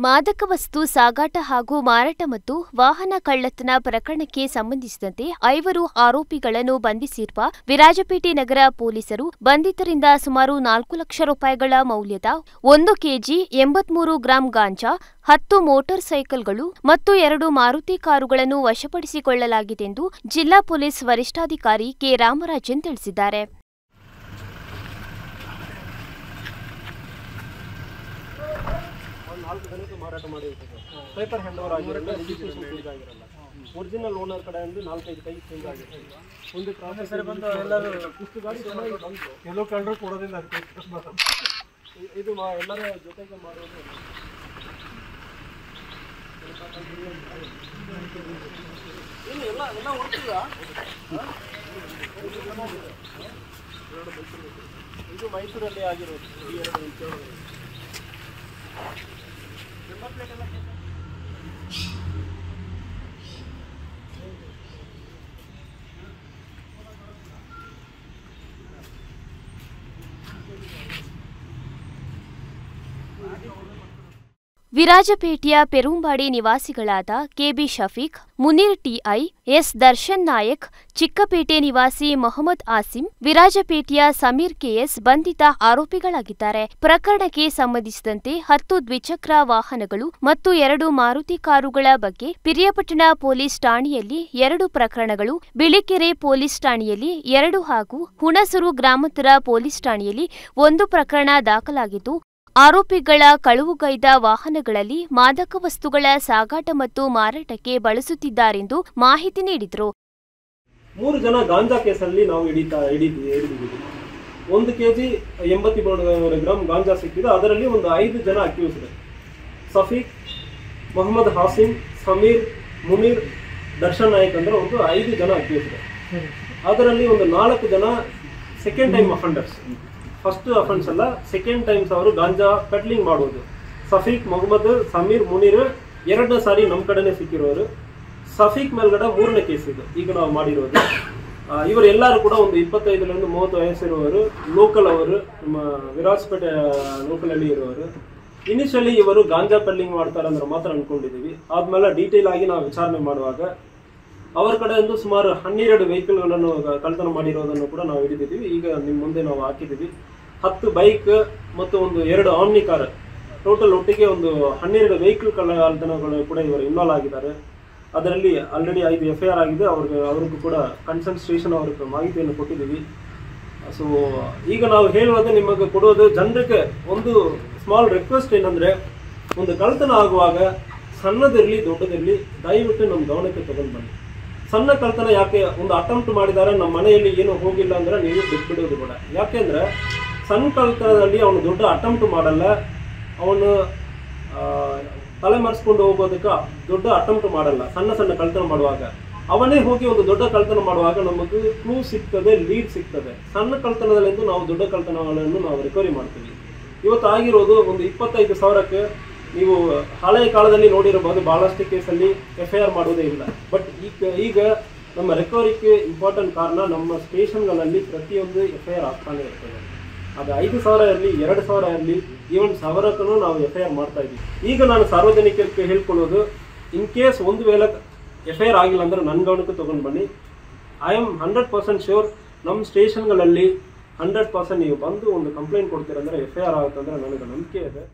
ಮಾದಕ ವಸ್ತು ಸಾಗಾಟ ಹಾಗೂ ಮಾರಾಟ ಮತ್ತು ವಾಹನ ಕಳ್ಳತನ ಪ್ರಕರಣಕ್ಕೆ ಸಂಬಂಧಿಸಿದಂತೆ 5 ಆರೋಪಿಗಳನ್ನು ಬಂಧಿಸಿರುವ ವಿರಾಜಪೇಟೆ ನಗರ ಪೊಲೀಸರು ಬಂಧಿತರಿಂದ ಸುಮಾರು 4 ಲಕ್ಷ ರೂಪಾಯಿಗಳ ಮೌಲ್ಯದ 1 ಕೆಜಿ 83 ಗ್ರಾಂ ಗಾಂಜಾ, 10 ಮೋಟಾರ್ ಸೈಕಲ್ಗಳು ಮತ್ತು 2 ಮಾರುತಿ ಕಾರುಗಳನ್ನು ವಶಪಡಿಸಿಕೊಳ್ಳಲಾಗಿದೆಂದು ಜಿಲ್ಲಾ ಪೊಲೀಸ್ ವರಿಷ್ಠಾಧಿಕಾರಿ ಕೆ. ರಾಮರಾಜನ್ ತಿಳಿಸಿದ್ದಾರೆ. ಮಾರಾಟ ಮಾಡಿರ್ತಾರೆ. ಪೇಪರ್ ಹ್ಯಾಂಡ್ ಓವರ್ ಆಗಿರಲ್ಲ, ರಿಜಿಸ್ಟ್ರೇಷನ್ ಚೇಂಜ್ ಆಗಿರಲ್ಲ. ಒರಿಜಿನಲ್ ಓನರ್ ಕಡೆ ಅಂದ್ರೆ 4-5 ಕೈ ಚೇಂಜ್ ಆಗಿರುತ್ತೆ. ಒಂದು ಟ್ರಾನ್ಸಾಕ್ಷನ್ ಬಂದು ಎಲ್ಲರೂ ಇಷ್ಟು ಗಾಡಿ ಚೆನ್ನಾಗಿ ಬಂತು. ಎಲ್ಲೋ ಕಳ್ಳರು ಕೊಡೋದಿಲ್ಲ, ಅದಕ್ಕೆ ಇದು ಎಲ್ಲರ ಜೊತೆಗೆ ಮಾಡೋದು. ಎಲ್ಲ ಹೊಡ್ತೀರಾ? ಇದು ಮೈಸೂರಲ್ಲಿ ಆಗಿರೋದು. ಈ 2 ವಿಚಾರ ವಿರಾಜಪೇಟೆಯ ಪೆರುಂಬಾಡಿ ನಿವಾಸಿಗಳಾದ KB Shafiq, Munir TI, S Darshan Nayak, Chikkapete ನಿವಾಸಿ ಮೊಹಮ್ಮದ್ ಆಸಿಂ, ವಿರಾಜಪೇಟೆಯ ಸಮೀರ್ ಕೆಎಸ್ ಬಂಧಿತ ಆರೋಪಿಗಳಾಗಿದ್ದಾರೆ. ಪ್ರಕರಣಕ್ಕೆ ಸಂಬಂಧಿಸಿದಂತೆ 10 ದ್ವಿಚಕ್ರ ವಾಹನಗಳು ಮತ್ತು 2 ಮಾರುತಿ ಕಾರುಗಳ ಬಗ್ಗೆ ಪಿರಿಯಾಪಟ್ಟಣ ಪೊಲೀಸ್ ಠಾಣೆಯಲ್ಲಿ 2 ಪ್ರಕರಣಗಳು, ಬಿಳಿಕೆರೆ ಪೊಲೀಸ್ ಠಾಣೆಯಲ್ಲಿ 2 ಹಾಗೂ ಹುಣಸೂರು ಗ್ರಾಮಾಂತರ ಪೊಲೀಸ್ ಠಾಣೆಯಲ್ಲಿ 1 ಪ್ರಕರಣ ದಾಖಲಾಗಿದ್ದು, ಆರೋಪಿಗಳ ಕಳುವುಗೈದ ವಾಹನಗಳಲ್ಲಿ ಮಾದಕ ವಸ್ತುಗಳ ಸಾಗಾಟ ಮತ್ತು ಮಾರಾಟಕ್ಕೆ ಬಳಸುತ್ತಿದ್ದಾರೆಂದು ಮಾಹಿತಿ ನೀಡಿದರು. 3 ಜನ ಗಾಂಜಾ ಕೇಸಲ್ಲಿ ನಾವು ಹಿಡಿದಿದ್ದೀವಿ. 1 ಕೆಜಿ 83 ಗ್ರಾಂ ಗಾಂಜಾ ಸಿಕ್ಕಿದೆ. ಅದರಲ್ಲಿ ಒಂದು 5 ಜನ ಅಕ್ಯೂಸ್ಡ್: ಸಫೀಕ್, ಮೊಹಮ್ಮದ್ ಹಾಸಿಂ, ಸಮೀರ್, ಮುನೀರ್, ದರ್ಶನ್ ನಾಯಕ್ ಅಂದ್ರೆ ಒಂದು 5 ಜನ ಅಕ್ಯೂಸ್ಡ್. ಅದರಲ್ಲಿ ಒಂದು 4 ಜನ second time offenders. First offence ಅಲ್ಲ, ಸೆಕೆಂಡ್ ಟೈಮ್ಸ್ ಅವರು ಗಾಂಜಾ ಪೆಡ್ಲಿಂಗ್ ಮಾಡೋದು. ಸಫೀಕ್, ಮೊಹಮ್ಮದ್, ಸಮೀರ್, ಮುನೀರ್ 2ನೇ ಸಾರಿ ನಮ್ಮ ಕಡೆನೆ ಸಿಕ್ಕಿರೋರು. ಸಫೀಕ್ ಮೇಲ್ಗಡೆ 3ನೇ ಕೇಸ್ ಇದು ಈಗ ನಾವು ಮಾಡಿರೋದು. ಇವರೆಲ್ಲರೂ ಕೂಡ ಒಂದು 25ರಿಂದ 30 ವಯಸ್ಸಿರುವವರು, ಲೋಕಲ್ ಅವರು, ನಮ್ಮ ವಿರಾಜಪೇಟೆ ಲೋಕಲ್ ಅಲ್ಲಿ ಇರುವವರು. ಇನಿಷಿಯಲಿ ಇವರು ಗಾಂಜಾ ಪೆಡ್ಲಿಂಗ್ ಮಾಡ್ತಾರೆ ಅಂದ್ರೆ ಮಾತ್ರ ಅನ್ಕೊಂಡಿದೀವಿ. ಆದ್ಮೇಲೆ ಡೀಟೇಲ್ ಆಗಿ ನಾವು ವಿಚಾರಣೆ ಮಾಡುವಾಗ ಅವರ ಕಡೆಯಿಂದ ಸುಮಾರು 12 ವೆಹಿಕಲ್ಗಳನ್ನು ಕಳ್ಳತನ ಮಾಡಿರೋದನ್ನು ಕೂಡ ನಾವು ಹಿಡಿದಿದ್ದೀವಿ. ಈಗ ನಿಮ್ಮ ಮುಂದೆ ನಾವು ಹಾಕಿದ್ದೀವಿ. 10 ಬೈಕ್ ಮತ್ತು ಒಂದು 2 ಆಮ್ನಿ ಕಾರ್, ಟೋಟಲ್ ಒಟ್ಟಿಗೆ ಒಂದು 12 ವೆಹಿಕಲ್ ಕಳ್ಳತನಗಳು ಕೂಡ ಇವರು ಇನ್ವಾಲ್ವ್ ಆಗಿದ್ದಾರೆ. ಅದರಲ್ಲಿ ಆಲ್ರೆಡಿ 5 FIR ಆಗಿದೆ. ಅವ್ರಿಗೂ ಕೂಡ ಕನ್ಸರ್ನ್ ಸ್ಟೇಷನ್ ಅವ್ರಿಗೆ ಮಾಹಿತಿಯನ್ನು ಕೊಟ್ಟಿದ್ದೀವಿ. ಸೊ ಈಗ ನಾವು ಹೇಳುವುದು, ನಿಮಗೆ ಕೊಡೋದು ಜನರಿಗೆ ಒಂದು ಸ್ಮಾಲ್ ರಿಕ್ವೆಸ್ಟ್ ಏನಂದ್ರೆ, ಒಂದು ಕಳ್ಳತನ ಆಗುವಾಗ ಸಣ್ಣದಿರಲಿ ದೊಡ್ಡದಿರಲಿ ದಯವಿಟ್ಟು ನಮ್ಮ ಗಮನಕ್ಕೆ ತಗೊಂಡು ಬನ್ನಿ. ಸಣ್ಣ ಕಳ್ಳತನ ಯಾಕೆ, ಒಂದು ಅಟೆಂಪ್ಟ್ ಮಾಡಿದ್ದಾರೆ, ನಮ್ಮ ಮನೆಯಲ್ಲಿ ಏನು ಹೋಗಿಲ್ಲ ಅಂದ್ರೆ ನೀವು ಬಿಟ್ಬಿಡೋದು ಬೇಡ. ಯಾಕೆಂದ್ರೆ ಸಣ್ಣ ಕಳ್ಳತನದಲ್ಲಿ ಅವನು ದೊಡ್ಡ ಅಟೆಂಪ್ಟ್ ಮಾಡಲ್ಲ, ಅವನು ತಲೆಮರೆಸ್ಕೊಂಡು ಹೋಗೋದಕ್ಕೆ ದೊಡ್ಡ ಅಟೆಂಪ್ಟ್ ಮಾಡಲ್ಲ. ಸಣ್ಣ ಕಳ್ಳತನ ಮಾಡುವಾಗ ಅವನೇ ಹೋಗಿ ಒಂದು ದೊಡ್ಡ ಕಳ್ಳತನ ಮಾಡುವಾಗ ನಮಗೆ ಕ್ಲೂ ಸಿಗ್ತದೆ, ಲೀಡ್ ಸಿಗ್ತದೆ. ಸಣ್ಣ ಕಳ್ಳತನದಲ್ಲಿಂದು ನಾವು ದೊಡ್ಡ ಕಳ್ಳತನಗಳನ್ನು ನಾವು ರಿಕವರಿ ಮಾಡ್ತೀವಿ. ಇವತ್ತು ಆಗಿರೋದು ಒಂದು 25,000ಕ್ಕೆ ನೀವು ಹಳೆಯ ಕಾಲದಲ್ಲಿ ನೋಡಿರಬಹುದು, ಬಹಳಷ್ಟು ಕೇಸಲ್ಲಿ FIR ಮಾಡೋದೇ ಇಲ್ಲ. ಬಟ್ ಈಗ ನಮ್ಮ ರಿಕವರಿಗೆ ಇಂಪಾರ್ಟೆಂಟ್ ಕಾರಣ ನಮ್ಮ ಸ್ಟೇಷನ್ಗಳಲ್ಲಿ ಪ್ರತಿಯೊಂದು FIR ಆಗ್ತಾನೆ ಇರ್ತದೆ. ಅದು 5,000 ಇರಲಿ, 2,000 ಇರಲಿ, ಈವನ್ 1,000ಕ್ಕೂ ನಾವು FIR ಮಾಡ್ತಾ ಇದ್ದೀವಿ. ಈಗ ನಾನು ಸಾರ್ವಜನಿಕರಿಗೆ ಹೇಳ್ಕೊಳ್ಳೋದು, ಇನ್ ಕೇಸ್ ಒಂದು ವೇಳೆ FIR ಆಗಿಲ್ಲ ಅಂದ್ರೆ ನನ್ನ ಗಮನಕ್ಕೆ ತಗೊಂಡು ಬನ್ನಿ. ಐ ಆಮ್ 100% ಶ್ಯೂರ್ ನಮ್ಮ ಸ್ಟೇಷನ್ಗಳಲ್ಲಿ 100% ನೀವು ಬಂದು ಒಂದು ಕಂಪ್ಲೇಂಟ್ ಕೊಡ್ತೀರಂದ್ರೆ FIR ಆಗುತ್ತೆ ಅಂದ್ರೆ ನನಗೆ ನಂಬಿಕೆ ಇದೆ.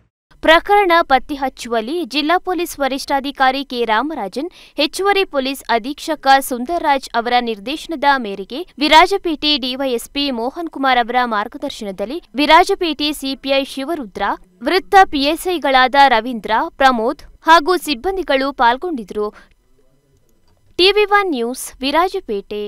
ಪ್ರಕರಣ ಪತ್ತೆ ಹಚ್ಚುವಲ್ಲಿ ಜಿಲ್ಲಾ ಪೊಲೀಸ್ ವರಿಷ್ಠಾಧಿಕಾರಿ ಕೆ. ರಾಮರಾಜನ್, ಹೆಚ್ಚುವರಿ ಪೊಲೀಸ್ ಅಧೀಕ್ಷಕ ಸುಂದರ್ರಾಜ್ ಅವರ ನಿರ್ದೇಶನದ ಮೇರೆಗೆ ವಿರಾಜಪೇಟೆ ಡಿವೈಎಸ್ಪಿ ಮೋಹನ್ ಕುಮಾರ್ ಅವರ ಮಾರ್ಗದರ್ಶನದಲ್ಲಿ ವಿರಾಜಪೇಟೆ ಸಿಪಿಐ ಶಿವರುದ್ರ, ವೃತ್ತ PSIಗಳಾದ ರವೀಂದ್ರ, ಪ್ರಮೋದ್ ಹಾಗೂ ಸಿಬ್ಬಂದಿಗಳು ಪಾಲ್ಗೊಂಡಿದ್ದರು. TV1 news, Virajpet.